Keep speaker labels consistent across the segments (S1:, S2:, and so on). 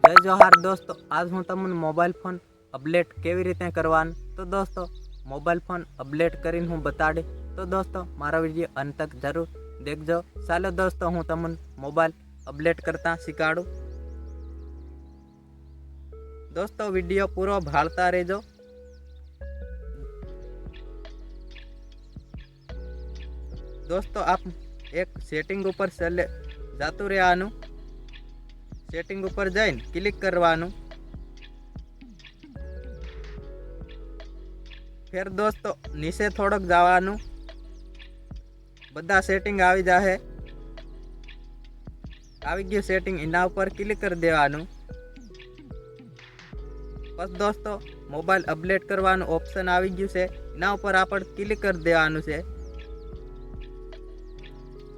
S1: जय जोहार दोस्तों, आज हूँ तमने मोबाइल फोन अपडेट केवी रीते करवानुं। तो दोस्तों मोबाइल फोन अपडेट करीने हूँ बताड़ी। तो दोस्तों मारा वीडियो अंत तक जरूर देखजो। चालो दोस्तों हूँ तमने मोबाइल अपडेट करता शीखाडू। दोस्तों वीडियो पूरो भाळता रहेजो। दोस्तों आप एक सेटिंग ऊपर चले जातु रहेवानुं। सेटिंग ऊपर जाइन क्लिक करवानुं। फिर दोस्तों नीचे थोड़क जावानुं। बधा सेटिंग आवी जाहे। आवी गयुं सेटिंग, एना ऊपर क्लिक कर देवानुं। बस दोस्तों मोबाइल अपडेट करवानुं ऑप्शन आवी गयुं छे, एना ऊपर आपण क्लिक कर देवानुं छे।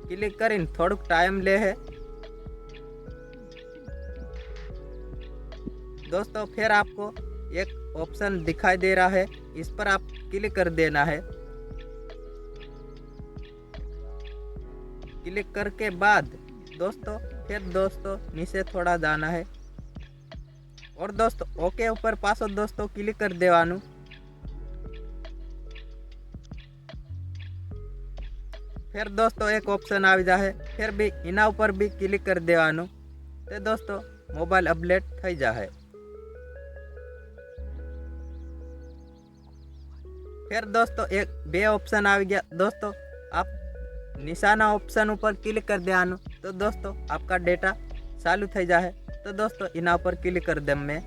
S1: क्लिक करीने थोड़ुंक टाइम लेहे। दोस्तों फिर आपको एक ऑप्शन दिखाई दे रहा है, इस पर आप क्लिक कर देना है। क्लिक करके बाद दोस्तों फिर नीचे थोड़ा जाना है और दोस्तों ओके ऊपर पासो दोस्तों क्लिक कर देवानुं। फिर दोस्तों एक ऑप्शन आ जाए, फिर भी इना ऊपर भी क्लिक कर देवानुं। तो दोस्तों मोबाइल अपडेट थई जाए। फिर दोस्तों एक बे ऑप्शन आ गया। दोस्तों आप निशाना ऑप्शन ऊपर क्लिक कर देवानुं। तो दोस्तों आपका डेटा चालू थई जाए। तो दोस्तों इना ऊपर क्लिक कर देम मैं।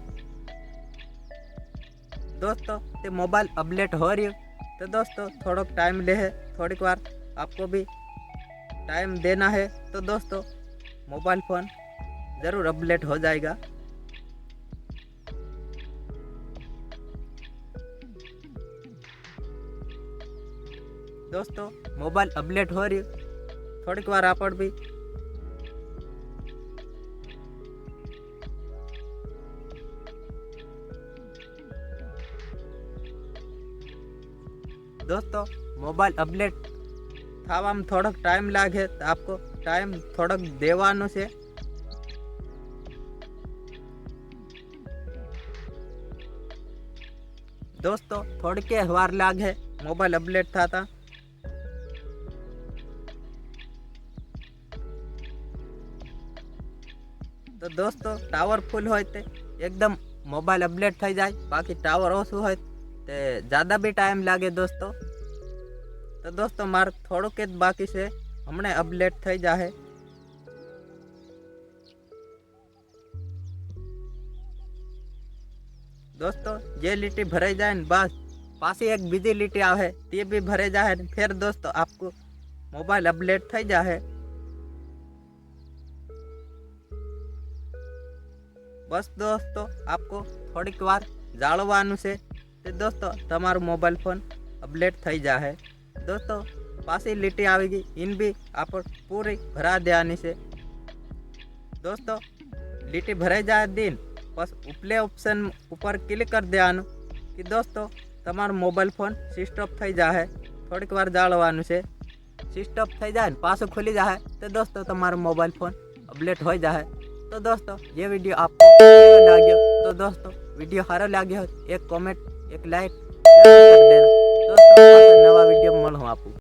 S1: दोस्तों ते मोबाइल अपडेट हो रही। तो दोस्तों थोड़ा टाइम ले है, थोड़ी बार आपको भी टाइम देना है। तो दोस्तों मोबाइल फ़ोन ज़रूर अपडेट हो जाएगा। दोस्तों मोबाइल अपडेट हो रही, थोड़ी बार आपण भी दोस्तों मोबाइल अपडेट थावामां थोड़ोक टाइम लागे, तो आपको टाइम थोड़ोक देवानो छे। दोस्तों थोड़ी के વાર लागे मोबाइल अपडेट थाता। तो दोस्तों टावर फूल होय ते एकदम मोबाइल अपडेट थई जाए, बाकी टावर ओछुं होय ते ज़्यादा भी टाइम लागे दोस्तों। तो दोस्तों मारे थोड़ो के बाकी से हमने अपडेट थई जाए। दोस्तों ये लिटी भराई जाए न बस पासी एक बीजी लिटी आवे ते भी भरे जाए, फिर दोस्तों आपको मोबाइल अपडेट थई जाए। बस दोस्तों आपको थोड़ी बार जाळवानुं छे। तो दोस्तों तमारो मोबाइल फोन अपडेट थई जाए। दोस्तों पासी लिटी आवी गई, इन भी आप पूरी भरा देवानी छे। दोस्तों लिटी भराई जाए दिन बस उपले ऑप्शन ऊपर क्लिक कर देवानुं कि दोस्तों तमारो मोबाइल फोन स्विच ऑफ थई जाए। थोड़ी बार जाळवानुं छे, स्विच ऑफ थई जाए पाछो खुली जाए। तो दोस्तों तमारो मोबाइल फोन अपडेट हो जाए। तो दोस्तों ये वीडियो आपको कैसो लाग्यो? तो दोस्तों वीडियो सारो लाग्यो हो एक कमेंट एक लाइक जरूर कर देना। दोस्तों पाछा नवा वीडियो में मळुं आपू।